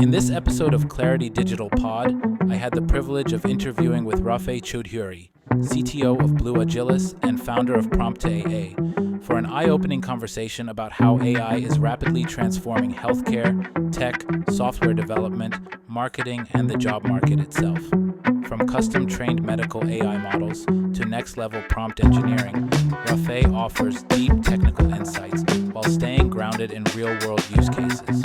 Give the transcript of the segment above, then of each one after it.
In this episode of Clarity Digital Pod, I had the privilege of interviewing with Rafay Choudhury, CTO of Blue and founder of Prompt AA, for an eye-opening conversation about how AI is rapidly transforming healthcare, tech, software development, marketing, and the job market itself. From custom-trained medical AI models to next-level prompt engineering, Rafay offers deep technical insights while staying grounded in real-world use cases.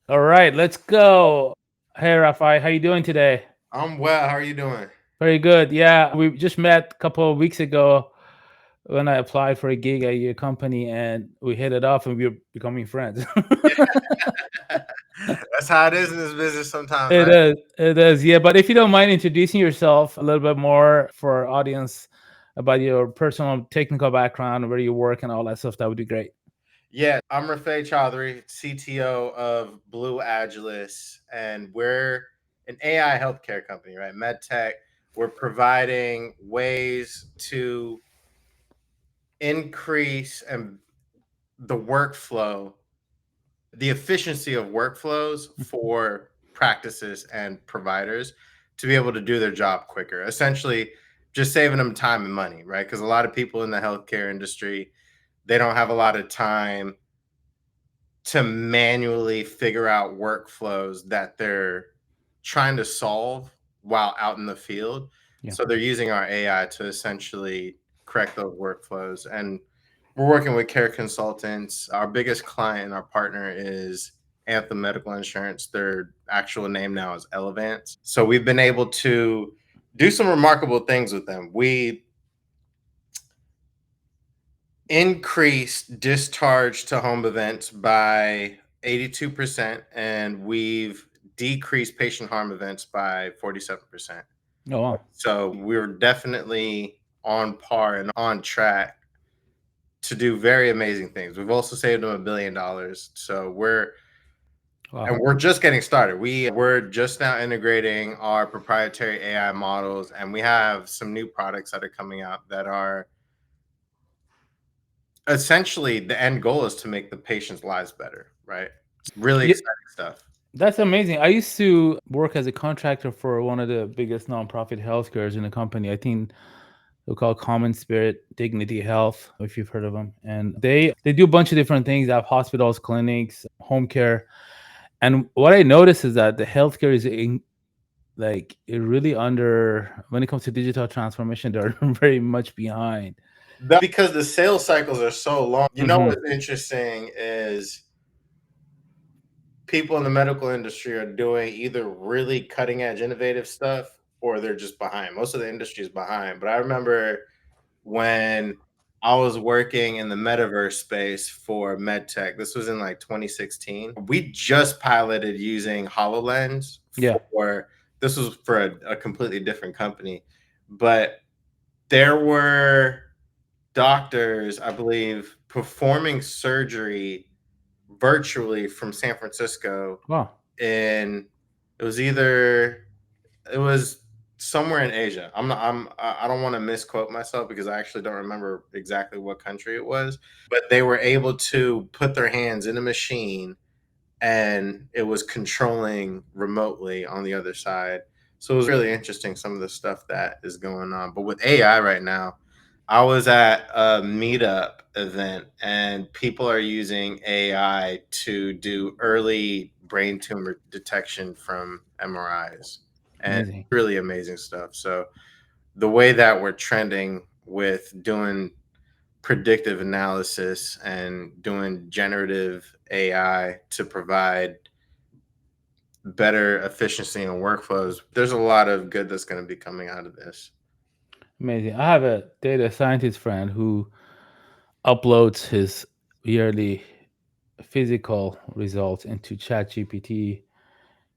All right, let's go. Hey, Rafay, how you doing today? I'm well. How are you doing? Very good. Yeah, we just met a couple of weeks ago when I applied for a gig at your company, and we hit it off, and we were becoming friends. That's how it is in this business sometimes, It right? is. It is. Yeah, but if you don't mind introducing yourself a little bit more for our audience about your personal technical background, where you work, and all that stuff, that would be great. Yeah, I'm Rafay Choudhury, CTO of Blue, and we're an AI healthcare company, right? Medtech. We're providing ways to increase the workflow, the efficiency of workflows for practices and providers to be able to do their job quicker. Essentially, just saving them time and money, right? Because a lot of people in the healthcare industry, they don't have a lot of time to manually figure out workflows that they're trying to solve while out in the field. Yeah. So they're using our AI to essentially correct those workflows. And we're working with care consultants. Our biggest client, our partner is Anthem Medical Insurance. Their actual name now is Ance. So we've been able to do some remarkable things with them. We increased discharge to home events by 82%, and we've decreased patient harm events by 47%. Oh, wow. So we're definitely on par and on track to do very amazing things. We've also saved them $1 billion. So we're just getting started. We're just now integrating our proprietary AI models, and we have some new products that are coming out that are essentially the end goal is to make the patient's lives better, right? It's really Yeah, exciting stuff. that's amazing. I used to work as a contractor for one of the biggest nonprofit healthcares in the company. I think they're called Common Spirit Dignity Health, if you've heard of them. And they do a bunch of different things. They have hospitals, clinics, home care. And what I noticed is that the healthcare is it really under when it comes to digital transformation, they're very much behind. Because the sales cycles are so long. You know Mhm. what's interesting is people in the medical industry are doing either really cutting edge innovative stuff or they're just behind. Most of the industry is behind. But I remember when I was working in the metaverse space for medtech. This was in like 2016. We just piloted using HoloLens Yeah. for this was for a completely different company, but there were doctors, I believe, performing surgery virtually from San Francisco. Wow. And it was either it was somewhere in Asia. I don't want to misquote myself because I actually don't remember exactly what country it was, but they were able to put their hands in a machine and it was controlling remotely on the other side. So it was really interesting, some of the stuff that is going on. But with AI right now, I was at a meetup event and people are using AI to do early brain tumor detection from MRIs and Amazing. really amazing stuff. So the way that we're trending with doing predictive analysis and doing generative AI to provide better efficiency in workflows, there's a lot of good that's going to be coming out of this. Amazing. I have a data scientist friend who uploads his yearly physical results into ChatGPT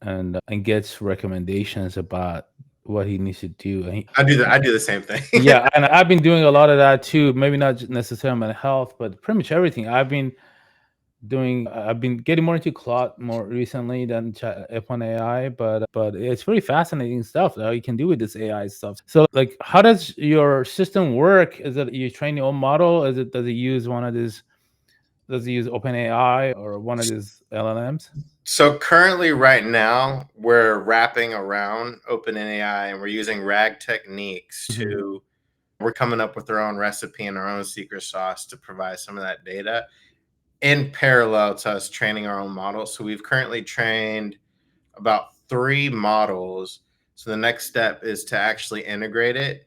and gets recommendations about what he needs to do. I do the same thing. Yeah, and I've been doing a lot of that too. Maybe not necessarily mental health, but pretty much everything. I've been getting more into Claude more recently than F1 AI, but it's very fascinating stuff that you can do with this AI stuff. So, like, how does your system work? Is it you train your own model? Does it use one of these Does he use OpenAI or one of these LLMs? So currently, right now, we're wrapping around OpenAI and we're using RAG techniques to, we're coming up with our own recipe and our own secret sauce to provide some of that data in parallel to us training our own models. So we've currently trained about 3 models. So the next step is to actually integrate it.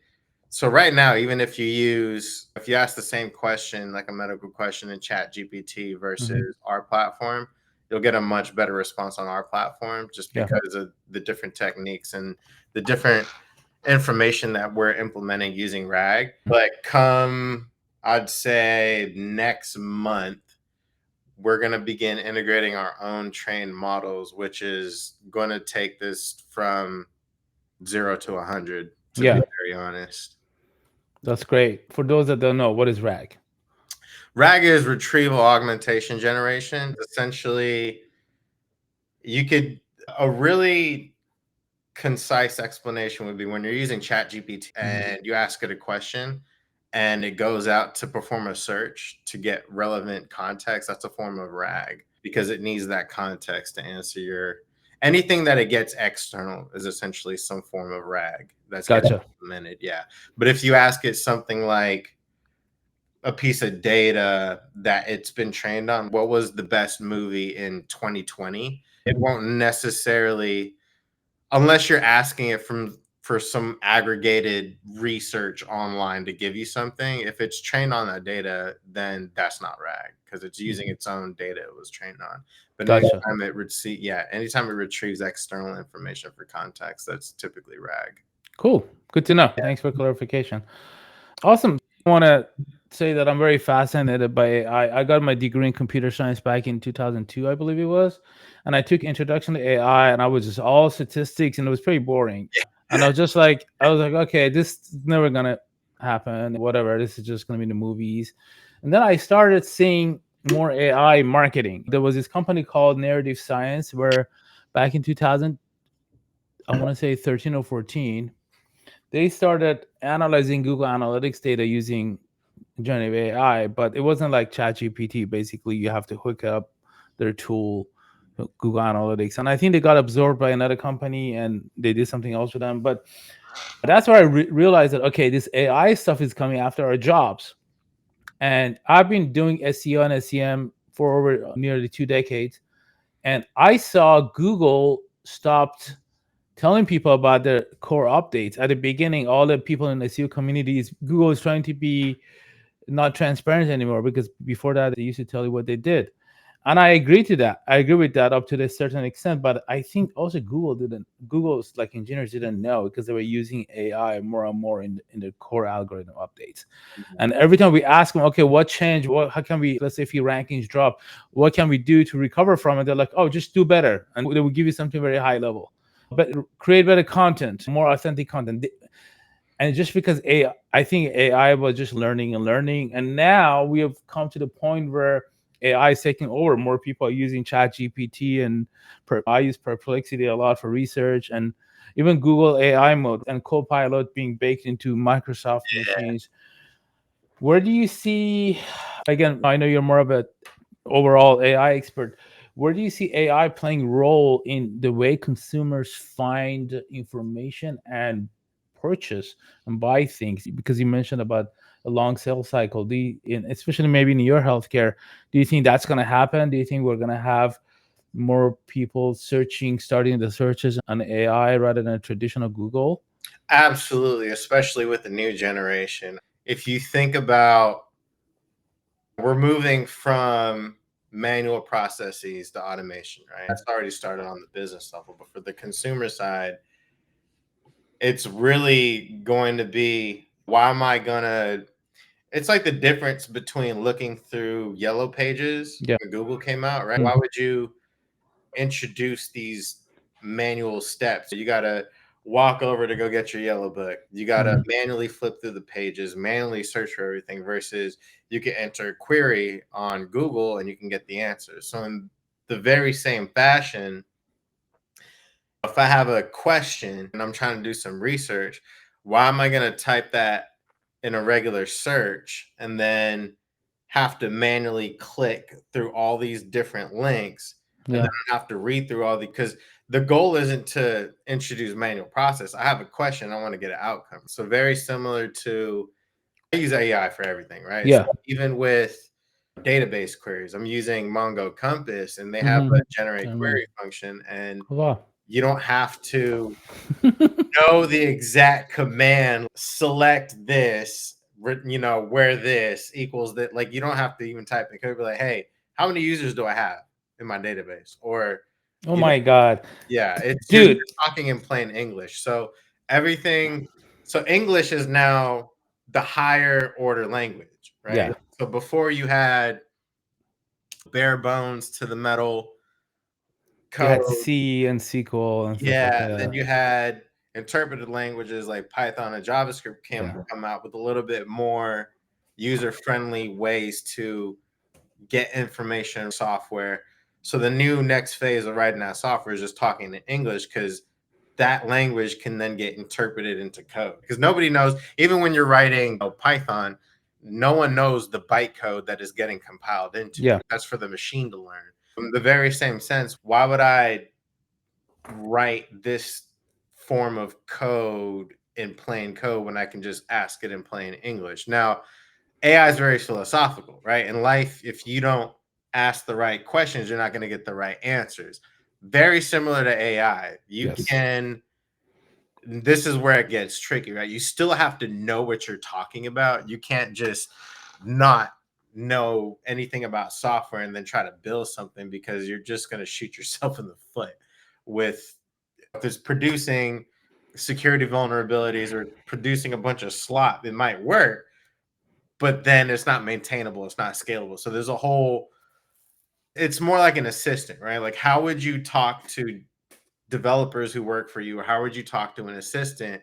So right now, even if you ask the same question, like a medical question in ChatGPT versus our platform, you'll get a much better response on our platform just because of the different techniques and the different information that we're implementing using RAG. But come, I'd say next month, we're going to begin integrating our own trained models, which is going to take this from 0 to 100, to be very honest. That's great. For those that don't know, what is RAG? RAG is retrieval augmentation generation. Essentially, a really concise explanation would be when you're using ChatGPT and you ask it a question and it goes out to perform a search to get relevant context. That's a form of RAG because it needs that context to answer anything that it gets external is essentially some form of RAG that's getting implemented. Yeah. But if you ask it something like a piece of data that it's been trained on, what was the best movie in 2020? It won't necessarily, unless you're asking it for some aggregated research online to give you something. If it's trained on that data, then that's not RAG because it's using its own data it was trained on. But anytime anytime it retrieves external information for context, that's typically RAG. Cool. Good to know. Thanks for clarification. Awesome. I want to say that I'm very fascinated by AI. I got my degree in computer science back in 2002, I believe it was. And I took introduction to AI and I was just all statistics and it was pretty boring. And I was like, okay, this is never going to happen. Whatever. This is just going to be the movies. And then I started seeing more AI marketing. There was this company called Narrative Science where back in 2000, I want to say 13 or 14, they started analyzing Google Analytics data using generative AI, but it wasn't like ChatGPT. Basically, you have to hook up their tool, Google Analytics, and I think they got absorbed by another company and they did something else with them. But that's where I realized that okay, this AI stuff is coming after our jobs, and I've been doing SEO and SEM for over nearly 2 decades, and I saw Google stopped telling people about their core updates. At the beginning, all the people in the SEO communities, Google is trying to be not transparent anymore because before that, they used to tell you what they did. And I agree to that. I agree with that up to a certain extent. But I think also Google's like engineers didn't know because they were using AI more and more in the core algorithm updates. And every time we ask them, okay, what changed? How can we, let's say if your rankings drop, what can we do to recover from it? They're like, oh, just do better. And they will give you something very high level. But create better content, more authentic content. And just because I think AI was just learning, and now we have come to the point where AI is taking over. More people are using ChatGPT, and I use Perplexity a lot for research, and even Google AI mode and Copilot being baked into Microsoft machines. Where do you see? Again, I know you're more of a overall AI expert. Where do you see AI playing a role in the way consumers find information and purchase and buy things? Because you mentioned about a long sales cycle. Especially maybe in your healthcare, do you think that's going to happen? Do you think we're going to have more people starting the searches on AI rather than traditional Google? Absolutely, especially with the new generation. If you think about, we're moving from manual processes to automation, right? It's already started on the business level, but for the consumer side, it's really going to be, it's like the difference between looking through yellow pages when Google came out, right? Why would you introduce these manual steps? You got to walk over to go get your yellow book. You got to manually flip through the pages, manually search for everything versus you can enter a query on Google and you can get the answers. So in the very same fashion, if I have a question and I'm trying to do some research, why am I going to type that in a regular search and then have to manually click through all these different links, and then Yeah. I have to read through all the, because the goal isn't to introduce manual process. I have a question, I want to get an outcome. So very similar to, I use AI for everything, right? So Yeah. even with database queries, I'm using Mongo Compass, and they have a Mm-hmm. I generate remember. query function, and Oh, wow. you don't have to know the exact command, select this, where this equals that. Like, you don't have to even type in code. Be like, hey, how many users do I have in my database? Or, Oh you know, my God, yeah, it's you're dude. just talking in plain English. So everything, so English is now the higher order language, right? Yeah. So before you had bare bones to the metal You had code. C and SQL and stuff like Yeah, that. then you had interpreted languages like Python and JavaScript Yeah. come out with a little bit more user-friendly ways to get information software. So the new next phase of writing that software is just talking in English, because that language can then get interpreted into code. Because nobody knows, even when you're writing Python, no one knows the bytecode that is getting compiled into. Yeah. That's for the machine to learn. In the very same sense, why would I write this form of code in plain code when I can just ask it in plain English? Now, AI is very philosophical, right? In life, if you don't ask the right questions, you're not going to get the right answers. Very similar to AI. You Yes. can, this is where it gets tricky, right? You still have to know what you're talking about. You can't just not know anything about software and then try to build something, because you're just going to shoot yourself in the foot with, if it's producing security vulnerabilities or producing a bunch of slop. It might work, but then it's not maintainable, it's not scalable. So there's a whole, it's more like an assistant, right? Like, how would you talk to developers who work for you, or how would you talk to an assistant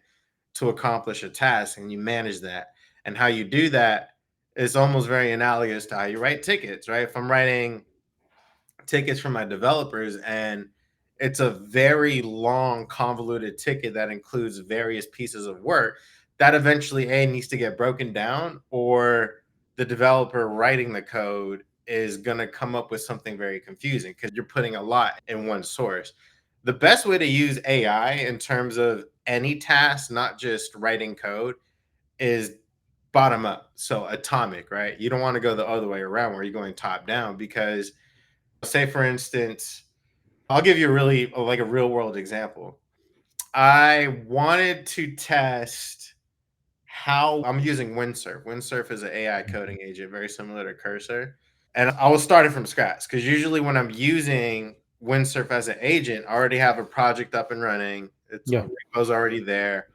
to accomplish a task, and you manage that? And how you do that is almost very analogous to how you write tickets, right? If I'm writing tickets for my developers, and it's a very long convoluted ticket that includes various pieces of work, that eventually needs to get broken down, or the developer writing the code is going to come up with something very confusing, because you're putting a lot in one source. The best way to use AI in terms of any task, not just writing code, is bottom up, so atomic, right? You don't want to go the other way around where you're going top down, because say for instance, I'll give you a really, like, a real world example. I wanted to test how, I'm using Windsurf. Windsurf is an AI coding agent, very similar to Cursor. And I was starting from scratch, because usually when I'm using Windsurf as an agent, I already have a project up and running. It's Yeah. repo's already there.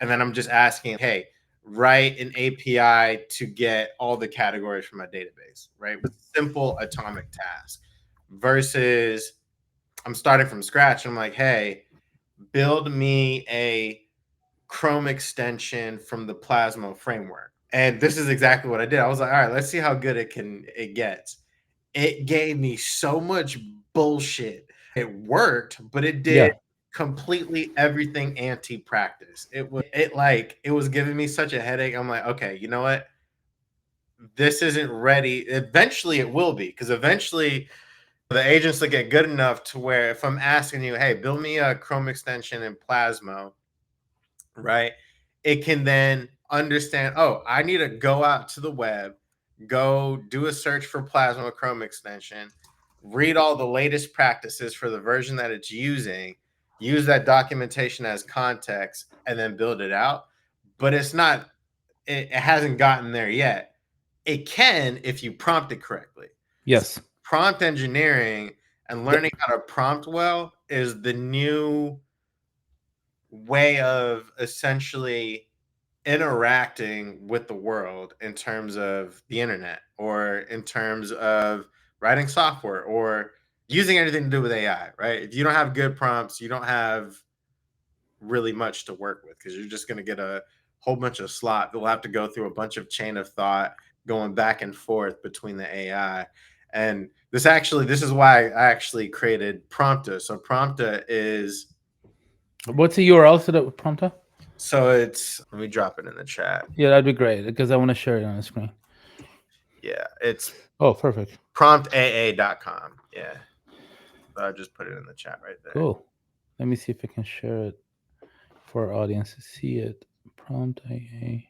And then I'm just asking, hey, write an API to get all the categories from my database, right? With simple atomic task. Versus I'm starting from scratch. I'm like, hey, build me a Chrome extension from the Plasma framework. And this is exactly what I did. I was like, all right, let's see how good it gets. It gave me so much bullshit. It worked, but it did Yeah. completely everything anti-practice. It was giving me such a headache. I'm like, okay, you know what? This isn't ready. Eventually it will be, because eventually the agents will get good enough to where if I'm asking you, hey, build me a Chrome extension in Plasma, right? It can then understand, oh, I need to go out to the web, go do a search for Plasma Chrome extension, read all the latest practices for the version that it's using, use that documentation as context, and then build it out. But it hasn't gotten there yet. It can if you prompt it correctly. So Yes. prompt engineering and learning how to prompt well is the new way of essentially interacting with the world in terms of the internet, or in terms of writing software, or using anything to do with AI, right? If you don't have good prompts, you don't have really much to work with, because you're just going to get a whole bunch of slop. You'll have to go through a bunch of chain of thought going back and forth between the AI. And this is why I actually created Prompta. So Prompta is, What's the URL to the prompter? so it's, let me drop it in the chat. Yeah, that'd be great because I want to share it on the screen. Yeah, it's Oh, perfect. promptaa.com. Yeah. So I just put it in the chat right there. Cool. Let me see if I can share it for our audience to see it. Prompt AA.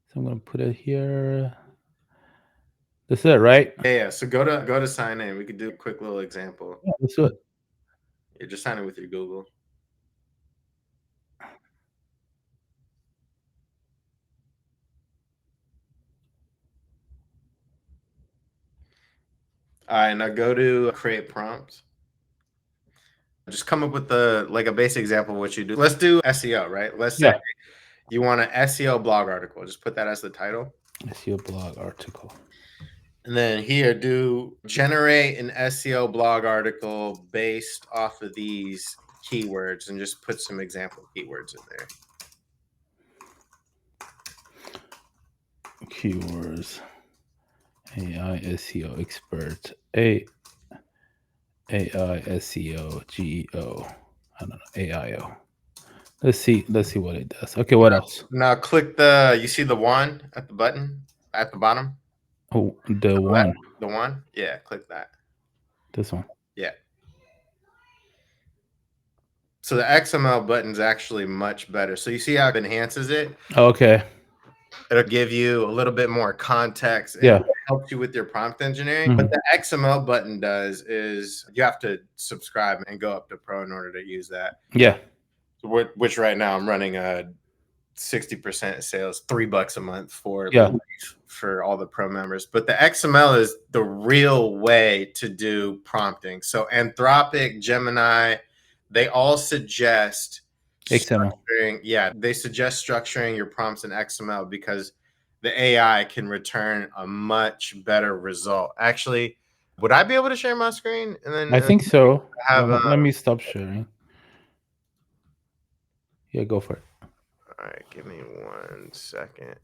So I'm gonna put it here. This is it, right? Yeah. So go to sign in. We could do a quick little example. Yeah, let's do it. You're just signing with your Google. All right, now go to create prompt. Just come up with a basic example of what you do. Let's do SEO, right? Let's say you want an SEO blog article. Just put that as the title. SEO blog article. And then here, do generate an SEO blog article based off of these keywords and just put some example keywords in there. Keywords. AI SEO expert. AI SEO GEO. I don't know. AIO. Let's see what it does. Okay, what else? Now click you see the one at the button at the bottom? Oh, the one. The one? Yeah, click that. This one. Yeah. So the XML button is actually much better. So you see how it enhances it? Okay. It'll give you a little bit more context and Yeah. helps you with your prompt engineering. What the XML button does is you have to subscribe and go up to Pro in order to use that. Yeah. So which right now I'm running a 60% sales, $3 a month for all the Pro members. But the XML is the real way to do prompting. So Anthropic, Gemini, they all suggest XML. they suggest structuring your prompts in XML because the AI can return a much better result. Actually, would I be able to share my screen? And then I think so. Let me stop sharing. Yeah, go for it. All right, give me 1 second.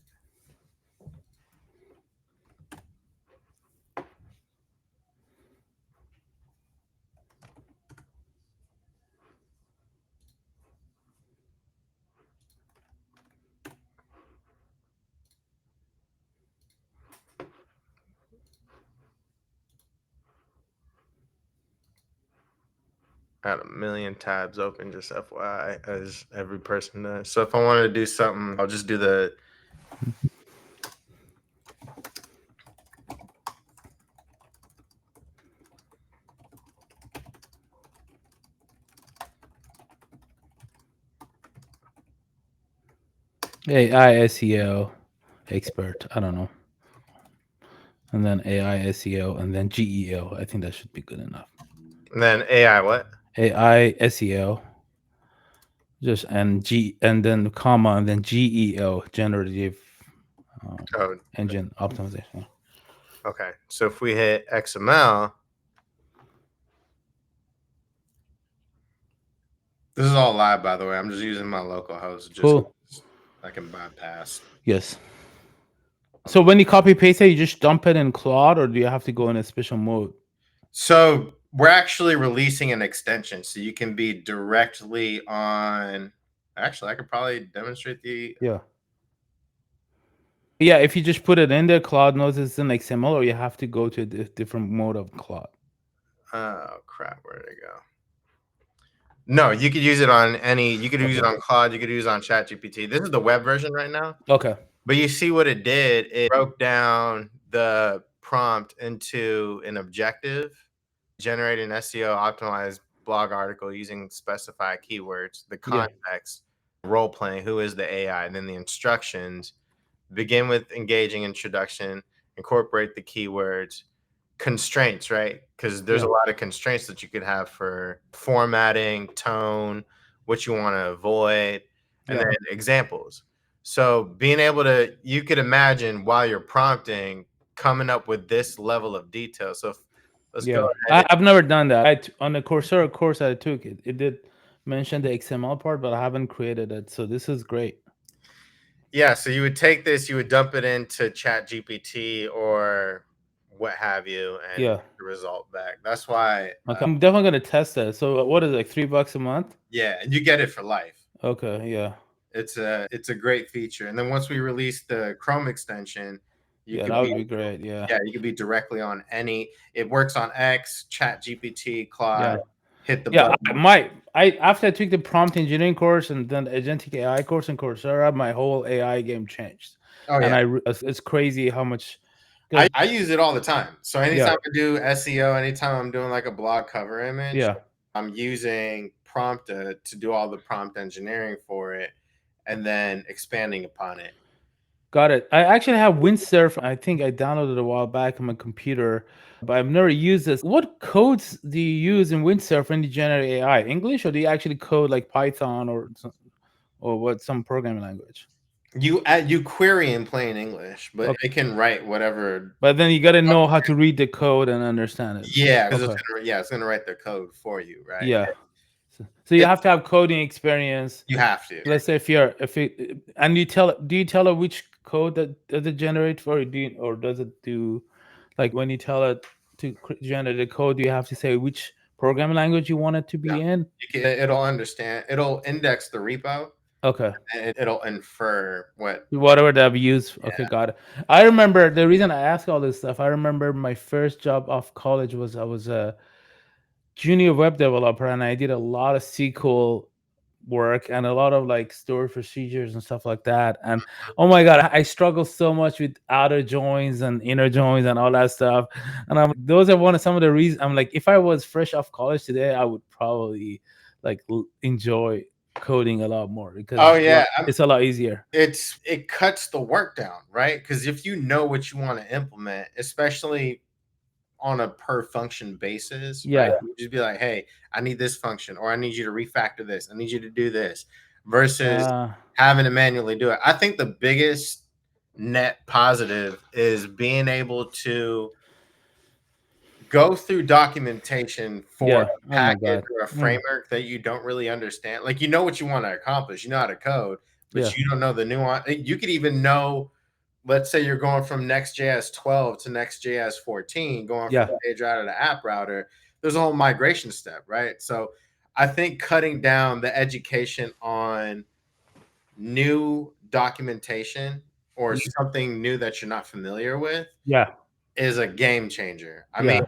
I had a million tabs open, just FYI, as every person does. So if I wanted to do something, I'll just do the AI SEO expert. I don't know. And then AI SEO and then GEO. I think that should be good enough. and then AI what? AI SEO. Just and then comma and then GEO, generative engine optimization. Okay, so if we hit XML, this is all live, by the way. I'm just using my local host. Cool. I can bypass. Yes. So when you copy paste it, you just dump it in Claude, or do you have to go in a special mode? So we're actually releasing an extension, so you can be directly on. Actually, I could probably demonstrate the. Yeah, if you just put it in there, Claude knows it's in XML, or you have to go to a different mode of Claude. Oh crap! Where did it go? No, you could use it on any. You could use it on Claude. You could use it on ChatGPT. This is the web version right now. Okay. But you see what it did? It broke down the prompt into an objective, generate an SEO optimized blog article using specified keywords, the context, role playing, who is the AI, and then the instructions. Begin with engaging introduction, incorporate the keywords, constraints, right? Because there's a lot of constraints that you could have for formatting, tone, what you want to avoid, and then examples. So being able to, you could imagine while you're prompting, coming up with this level of detail. So let's go ahead. I've never done that. On the Coursera course I took, it did mention the XML part, but I haven't created it. So this is great. Yeah, so you would take this, you would dump it into ChatGPT or what have you, and get the result back. That's why. I'm definitely gonna test that. So what is it, like $3 a month? Yeah, and you get it for life. Okay, yeah. It's a great feature. And then once we release the Chrome extension, You could that would be be great. Yeah. you could be directly on any. It works on X, ChatGPT, Claude. Yeah. Hit the Yeah. button. I after I took the prompt engineering course and then the agentic AI course in Coursera, my whole AI game changed. Oh And yeah, it's crazy how much. I use it all the time. So Yeah. anytime I do SEO, anytime I'm doing like a blog cover image, Yeah. I'm using Prompta to do all the prompt engineering for it, and then expanding upon it. Got it. I actually have Windsurf. I think I downloaded it a while back on my computer, but I've never used this. What codes do you use in Windsurf when you generate AI? English, or do you actually code like Python or what, some programming language? You query in plain English, but Okay. it can write whatever. But then you got to know how to read the code and understand it. Yeah, because Okay. it's gonna write the code for you, right? Yeah. So you It, have to have coding experience. you have to. Let's say and do you tell it which code that does it generate for, or does it do, like when you tell it to generate the code, do you have to say which programming language you want it to Yeah, be in? it'll understand. It'll index the repo, Okay. and it'll infer what. Whatever that I've used. Okay, Yeah. got it. I remember the reason I ask all this stuff. I remember my first job off college was I was a junior web developer, and I did a lot of SQL work and a lot of like storage procedures and stuff like that. And oh my god, I struggle so much with outer joins and inner joins and all that stuff. And those are some of the reasons. I'm like, if I was fresh off college today, I would probably like enjoy coding a lot more because Oh yeah, it's a lot easier. it cuts the work down, right? Because if you know what you want to implement, especially on a per function basis, right? Yeah. You just be like, hey, I need this function, or I need you to refactor this, I need you to do this, versus having to manually do it. I think the biggest net positive is being able to go through documentation for a Oh my package god. or a framework that you don't really understand. Like, you know what you want to accomplish, you know how to code, but Yeah. you don't know the nuance. You could even know, let's say you're going from Next.js 12 to Next.js 14, going from page router to app router. There's a whole migration step, right? So I think cutting down the education on new documentation or something new that you're not familiar with is a game changer. I mean,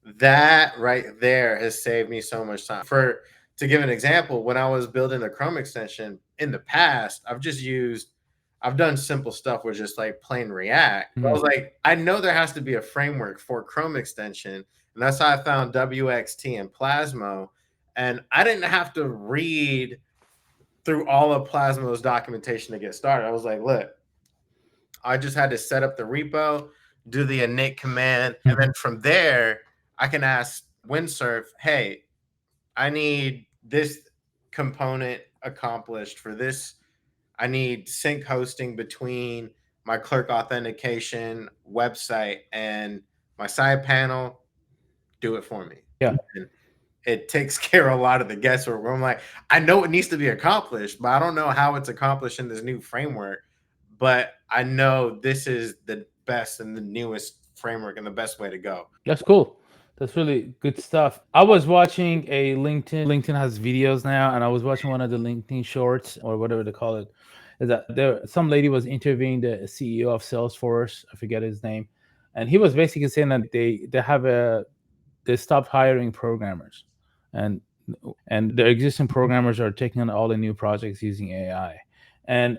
that right there has saved me so much time. To give an example, when I was building the Chrome extension in the past, I've done simple stuff with just like plain React. I was like, I know there has to be a framework for Chrome extension, and that's how I found WXT and Plasmo. And I didn't have to read through all of Plasmo's documentation to get started. I was like, look, I just had to set up the repo, do the init command, and then from there, I can ask Windsurf, hey, I need this component accomplished for this. I need sync hosting between my clerk authentication website and my side panel. Do it for me. Yeah. And it takes care of a lot of the guesswork where I'm like, I know it needs to be accomplished, but I don't know how it's accomplished in this new framework. But I know this is the best and the newest framework and the best way to go. That's cool. That's really good stuff. I was watching a LinkedIn. LinkedIn has videos now, and I was watching one of the LinkedIn shorts or whatever they call it. Is that some lady was interviewing the CEO of Salesforce. I forget his name, and he was basically saying that they stopped hiring programmers, and their existing programmers are taking on all the new projects using AI, and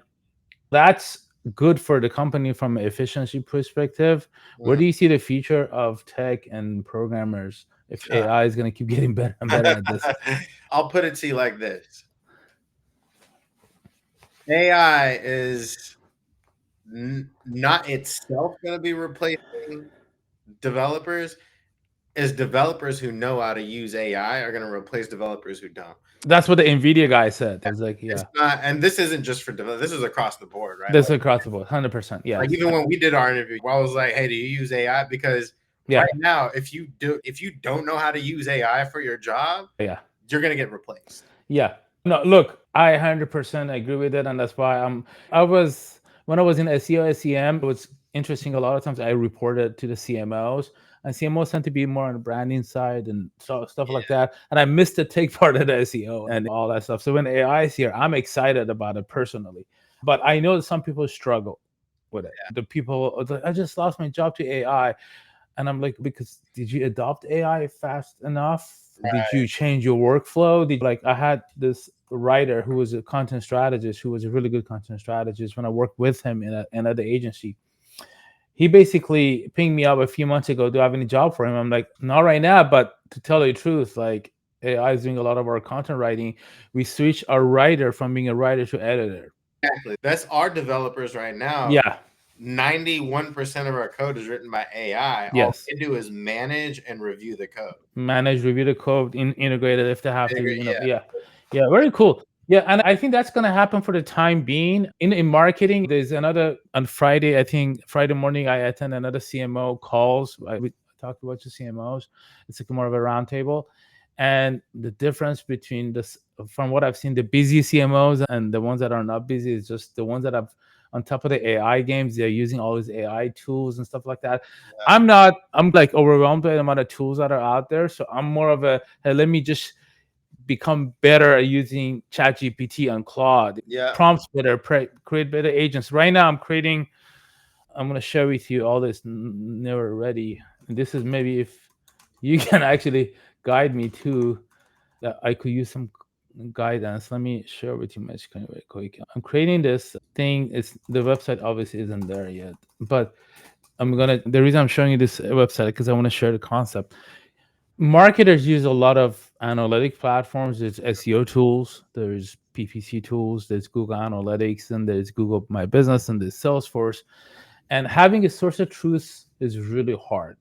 that's good for the company from an efficiency perspective. Where do you see the future of tech and programmers if AI is going to keep getting better and better at this? I'll put it to you like this. AI is not itself going to be replacing developers. Is developers who know how to use AI are going to replace developers who don't. That's what the NVIDIA guy said. It's like, It's not, and this isn't just for developers. This is across the board, right? This is across the board, 100%. Yeah. Like even when we did our interview, I was like, "Hey, do you use AI?" Because right now, if you don't know how to use AI for your job, you're going to get replaced. Yeah. No, look, I 100% agree with it, and that's why when I was in SEO SEM, it was interesting. A lot of times I reported to the CMOs, and CMOs tend to be more on the branding side and stuff like that. And I missed the take part of the SEO and all that stuff. So when AI is here, I'm excited about it personally. But I know that some people struggle. with it. The people are like, I just lost my job to AI. And I'm like, because did you adopt AI fast enough? Did you change your workflow? I had this writer who was a content strategist, who was a really good content strategist when I worked with him in another agency. He basically pinged me up a few months ago, do I have any job for him? I'm like, not right now, but to tell you the truth, like AI is doing a lot of our content writing. We switched our writer from being a writer to editor. Exactly. That's our developers right now. Yeah. 91% of our code is written by AI. Yes. All they do is manage and review the code. Manage, review the code, integrate it if they have to, Yeah. Yeah, very cool. Yeah, and I think that's going to happen for the time being. In marketing, there's another, on Friday, I think Friday morning, I attend another CMO calls. We talked about the CMOs. It's like more of a roundtable. And the difference between this, from what I've seen, the busy CMOs and the ones that are not busy, is just the ones that have on top of the AI games, they're using all these AI tools and stuff like that. Yeah. I'm like overwhelmed by the amount of tools that are out there. So I'm more of a, hey, let me just become better at using ChatGPT and Claude. Yeah. Prompts better, create better agents. Right now I'm going to share with you all this never ready. And this is maybe if you can actually guide me to that, I could use some guidance. Let me share with you my screen very quick. I'm creating this thing. The website obviously isn't there yet, but the reason I'm showing you this website because I want to share the concept. Marketers use a lot of analytic platforms. There's SEO tools, there's PPC tools, there's Google Analytics, and there's Google My Business, and there's Salesforce. And having a source of truth is really hard.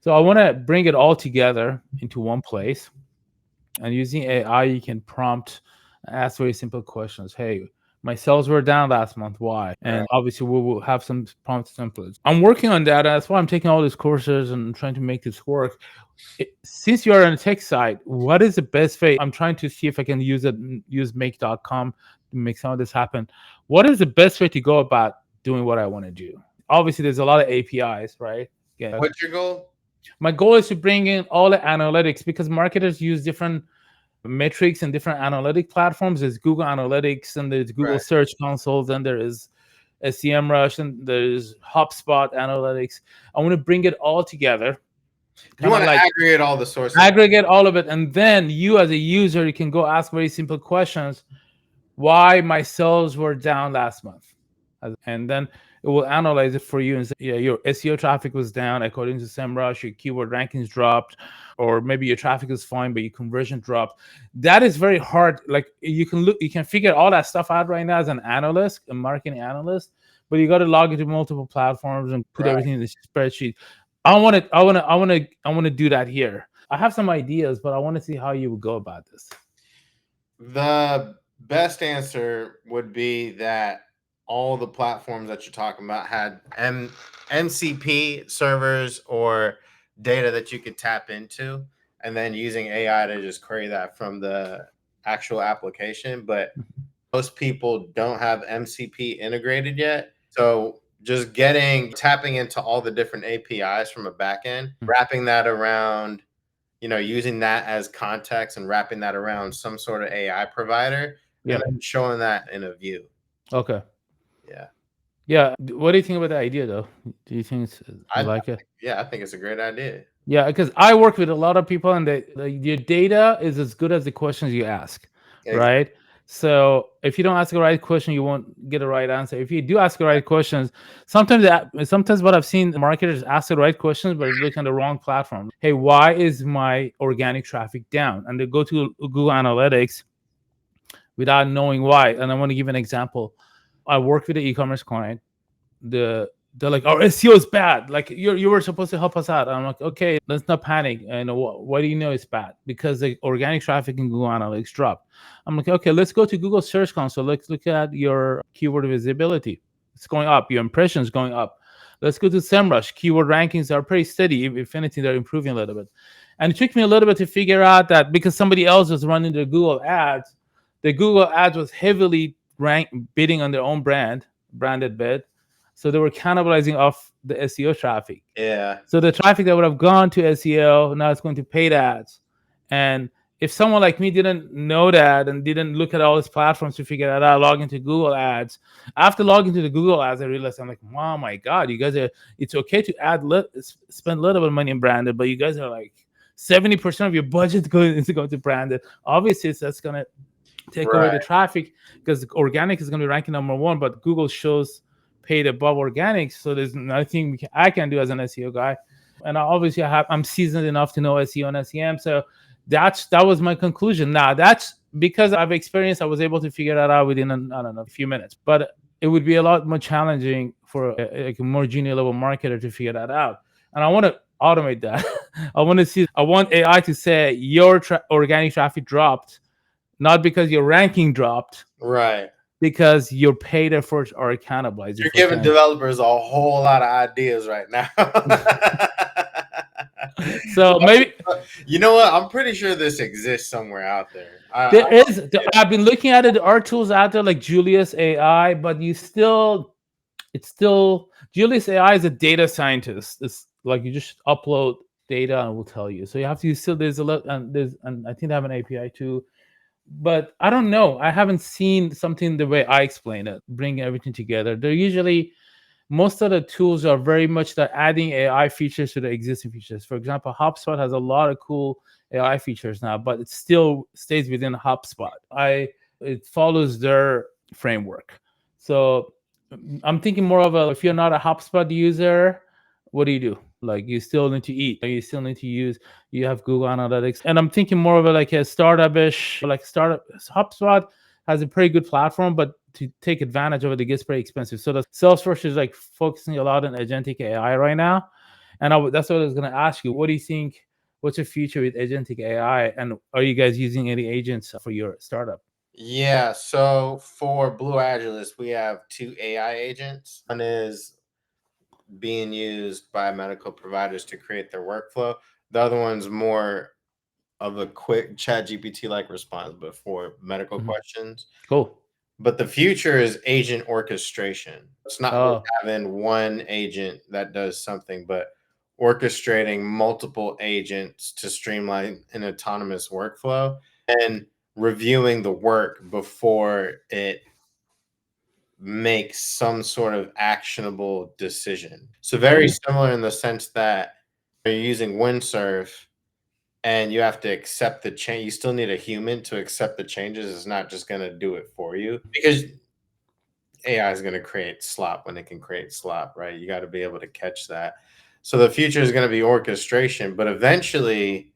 So I want to bring it all together into one place. And using AI, you can prompt, ask very simple questions. Hey, my sales were down last month. Why? And obviously, we will have some prompt templates. I'm working on that. That's why I'm taking all these courses and trying to make this work. Since you are on the tech side, what is the best way? I'm trying to see if I can use make.com to make some of this happen. What is the best way to go about doing what I want to do? Obviously, there's a lot of APIs, right? Yeah. What's your goal? My goal is to bring in all the analytics, because marketers use different metrics and different analytic platforms. There's Google Analytics, and there's Google Search Console, and there is SEMrush, and there's HubSpot Analytics. I want to bring it all together. You want to aggregate all the sources. Aggregate all of it, and then you as a user, you can go ask very simple questions. Why my sales were down last month? And then it will analyze it for you and say, yeah, your SEO traffic was down according to SEMrush, your keyword rankings dropped, or maybe your traffic is fine, but your conversion dropped. That is very hard. Like you can figure all that stuff out right now as an analyst, a marketing analyst, but you got to log into multiple platforms and put everything in the spreadsheet. I want to do that here. I have some ideas, but I want to see how you would go about this. The best answer would be that all the platforms that you're talking about had MCP servers or data that you could tap into, and then using AI to just query that from the actual application. But most people don't have MCP integrated yet. So just tapping into all the different APIs from a backend, wrapping that around, using that as context and wrapping that around some sort of AI provider, and then showing that in a view. Okay. Yeah. Yeah. What do you think about the idea, though? Do you think I like it? Yeah, I think it's a great idea. Yeah, because I work with a lot of people, and your data is as good as the questions you ask, right? So if you don't ask the right question, you won't get the right answer. If you do ask the right questions, sometimes what I've seen, marketers ask the right questions, but look on the wrong platform. Hey, why is my organic traffic down? And they go to Google Analytics without knowing why. And I want to give an example. I work with an e-commerce client. They're like, our SEO is bad. Like you were supposed to help us out. I'm like, okay, let's not panic. And why do you know it's bad? Because the organic traffic in Google Analytics dropped. I'm like, okay, let's go to Google Search Console. Let's look at your keyword visibility. It's going up. Your impressions going up. Let's go to SEMrush. Keyword rankings are pretty steady. If anything, they're improving a little bit. And it took me a little bit to figure out that because somebody else was running the Google ads was heavily bidding on their own branded bid. So they were cannibalizing off the SEO traffic. Yeah. So the traffic that would have gone to SEO, now it's going to paid ads. And if someone like me didn't know that and didn't look at all these platforms to figure that out, log into Google Ads. After logging into the Google Ads, I realized I'm like, oh my god, you guys are. It's okay to spend a little bit of money in branded, but you guys are like 70% of your budget is going to branded. Obviously, that's gonna take away the Right. traffic because organic is going to be ranking number one, but Google shows paid above organic. So there's nothing I can do as an SEO guy. And obviously I'm seasoned enough to know SEO and SEM. So that was my conclusion. Now that's because I've experienced, I was able to figure that out within, I don't know, a few minutes. But it would be a lot more challenging for a more junior level marketer to figure that out. And I want to automate that. I want AI to say your organic traffic dropped, not because your ranking dropped, Right. because your paid efforts are cannibalized. You're giving developers a whole lot of ideas right now. So maybe, you know what? I'm pretty sure this exists somewhere out there. I've been looking at it. There are tools out there like Julius AI, but Julius AI is a data scientist. It's like you just upload data and it will tell you. So you have to there's a lot, and I think they have an API too. But I don't know. I haven't seen something the way I explain it, bring everything together. They're usually, most of the tools are very much that adding AI features to the existing features. For example, HubSpot has a lot of cool AI features now, but it still stays within HubSpot. It follows their framework. So I'm thinking more of if you're not a HubSpot user, what do you do? Like you still need to eat, you still need to you have Google Analytics. And I'm thinking more of like a startup-ish, like startup. HubSpot has a pretty good platform, but to take advantage of it, it gets pretty expensive. So the Salesforce is like focusing a lot on agentic AI right now. And that's what I was going to ask you. What do you think? What's your future with agentic AI? And are you guys using any agents for your startup? Yeah, so for Blue Agilist, we have 2 AI agents. One is being used by medical providers to create their workflow. The other one's more of a quick ChatGPT like response, but for medical questions. Cool. But the future is agent orchestration. It's not just having one agent that does something, but orchestrating multiple agents to streamline an autonomous workflow and reviewing the work before it makes some sort of actionable decision. So very similar in the sense that you're using Windsurf and you have to accept the change. You still need a human to accept the changes. It's not just going to do it for you, because AI is going to create slop when it can create slop, right? You got to be able to catch that. So the future is going to be orchestration, but eventually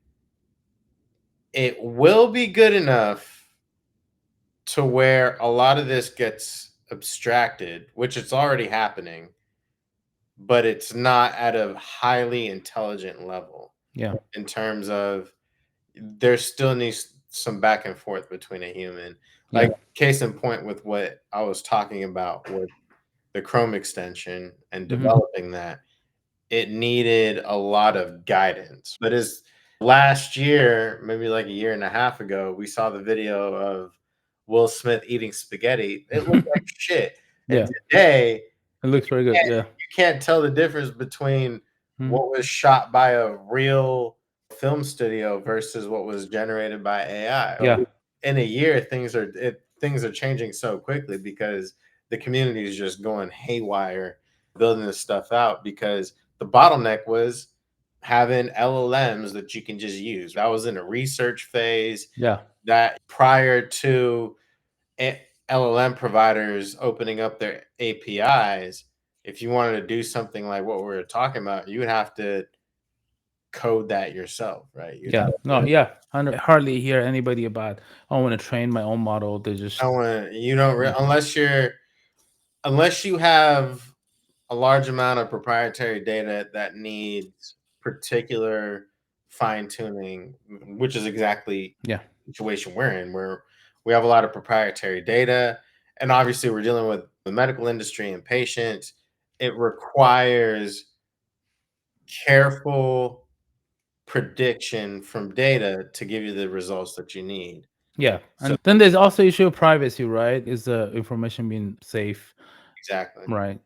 it will be good enough to where a lot of this gets abstracted, which it's already happening, but it's not at a highly intelligent level. Yeah. In terms of, there still needs some back and forth between a human. Like case in point with what I was talking about with the Chrome extension and developing that, it needed a lot of guidance. But as last year, maybe like a year and a half ago, we saw the video of Will Smith eating spaghetti. It looked like shit. And today, it looks very good. Yeah. You can't tell the difference between what was shot by a real film studio versus what was generated by AI. Yeah. In a year, things are changing so quickly because the community is just going haywire building this stuff out, because the bottleneck was having LLMs that you can just use. That was in a research phase. Yeah. That prior to LLM providers opening up their APIs, if you wanted to do something like what we were talking about, you would have to code that yourself, right? I hardly hear anybody about, I want to train my own model. They just unless you have a large amount of proprietary data that needs particular fine tuning, which is exactly the situation we're in, where we have a lot of proprietary data, and obviously we're dealing with the medical industry and patients. It requires careful prediction from data to give you the results that you need. Yeah. And then there's also issue of privacy, right? Is the information being safe? Exactly. Right.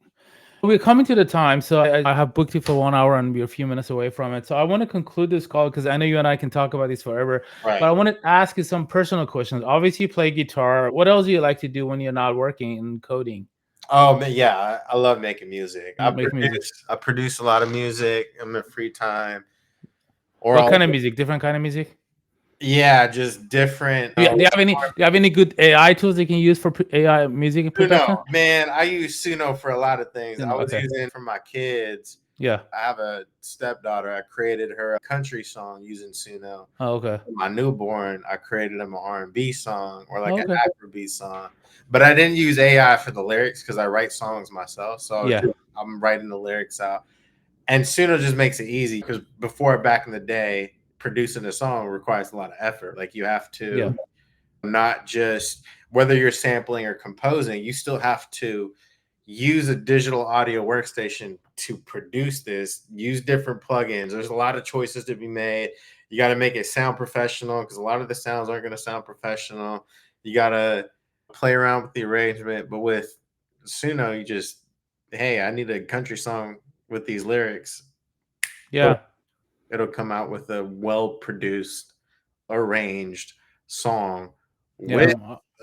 We're coming to the time, so I have booked you for 1 hour and we're a few minutes away from it. So I want to conclude this call because I know you and I can talk about this forever. Right. But I want to ask you some personal questions. Obviously, you play guitar. What else do you like to do when you're not working and coding? Oh man, yeah, I love making music. Make music. I produce a lot of music in my free time. Or What kind of music? Different kind of music? Yeah, just different. Do you have any good AI tools you can use for AI music production? Suno, man, I use Suno for a lot of things. I was Okay. using for my kids. Yeah. I have a stepdaughter. I created her a country song using Suno. Oh, okay. For my newborn, I created him an R&B song or like Okay. an Afrobeat song. But I didn't use AI for the lyrics because I write songs myself. So Yeah. I'm writing the lyrics out. And Suno just makes it easy because before, back in the day, producing a song requires a lot of effort. Like you have to not just, whether you're sampling or composing, you still have to use a digital audio workstation to produce this, use different plugins. There's a lot of choices to be made. You got to make it sound professional because a lot of the sounds aren't going to sound professional. You got to play around with the arrangement. But with Suno, you just, hey, I need a country song with these lyrics. Yeah. It'll come out with a well-produced, arranged song with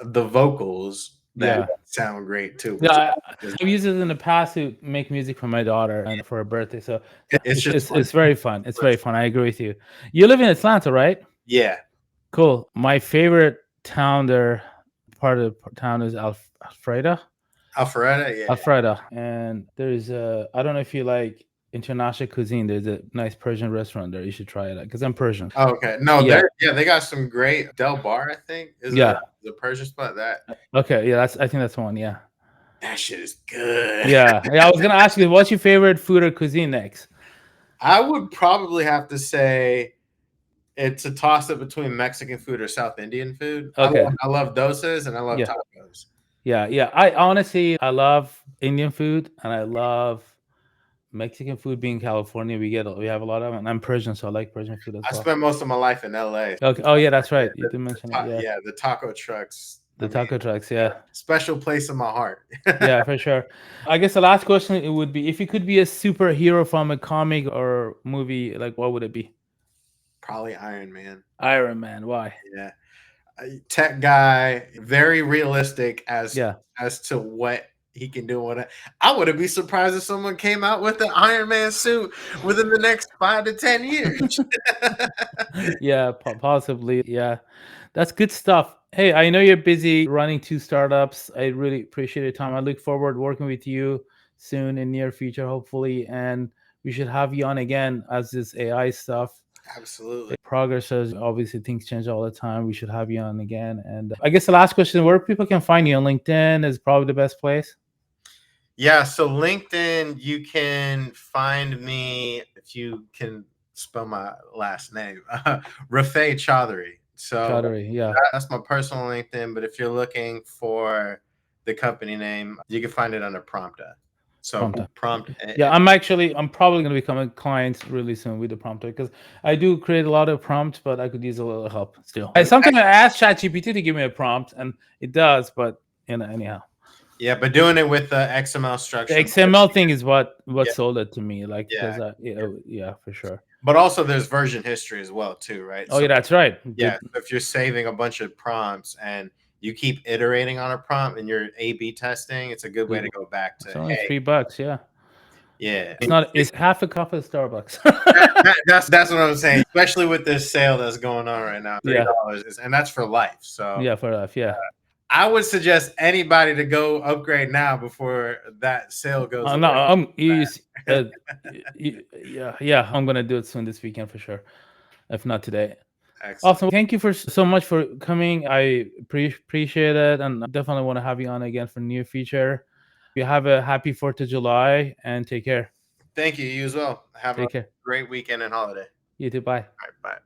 the vocals that sound great too. Yeah, I've used it in the past to make music for my daughter and for her birthday. So it's very fun. It's very fun. I agree with you. You live in Atlanta, right? Yeah. Cool. My favorite town there, part of the town is Alpharetta. Alpharetta, yeah. Alpharetta. And there's I don't know if you like international cuisine. There's a nice Persian restaurant there. You should try it out because I'm Persian. Oh, okay. No, they got some great Del Bar, I think. Is the Persian spot that? Okay, yeah, I think that's one. Yeah. That shit is good. Yeah. I was gonna ask you, what's your favorite food or cuisine next? I would probably have to say it's a toss up between Mexican food or South Indian food. Okay. I love dosas and I love tacos. Yeah. I love Indian food and I love Mexican food. Being California, we have a lot of it. And I'm Persian, so I like Persian food as well. I spent most of my life in LA. Okay. Oh yeah, that's right. You did mention it. Yeah, the taco trucks. Taco trucks, yeah. Special place in my heart. Yeah, for sure. I guess the last question it would be, if you could be a superhero from a comic or movie, like what would it be? Probably Iron Man. Iron Man. Why? Yeah. Tech guy, very realistic as to what he can do. I wouldn't be surprised if someone came out with an Iron Man suit within the next 5 to 10 years. Yeah, possibly. Yeah, that's good stuff. Hey, I know you're busy running 2 startups. I really appreciate your time. I look forward to working with you soon in near future, hopefully. And we should have you on again as this AI stuff. Absolutely. Progresses. Obviously, things change all the time. We should have you on again. And I guess the last question, where people can find you on LinkedIn is probably the best place. Yeah, so LinkedIn, you can find me if you can spell my last name, Rafay Choudhury. So Choudhury, that's my personal LinkedIn. But if you're looking for the company name, you can find it under Prompta. So Prompt. Yeah, I'm probably going to become a client really soon with the Prompta because I do create a lot of prompts, but I could use a little help still. Sometimes I ask ChatGPT to give me a prompt, and it does, but anyhow. Yeah, but doing it with the XML structure. The XML thing is what sold it to me. Like, yeah, for sure. But also there's version history as well too, right? Oh, yeah, that's right. Yeah, if you're saving a bunch of prompts and you keep iterating on a prompt and you're A/B testing, it's a good way to go back to. It's only $3, yeah. Yeah, it's half a cup of Starbucks. that's what I'm saying. Especially with this sale that's going on right now, $3, and that's for life. So yeah, for life, yeah. I would suggest anybody to go upgrade now before that sale goes away. No, yeah, I'm gonna do it soon this weekend for sure, if not today. Excellent. Awesome. Thank you so much for coming. I appreciate it, and I definitely want to have you on again for near future. You have a happy 4th of July and take care. Thank you. You as well. Have a great weekend and holiday. You too. Bye. All right, bye.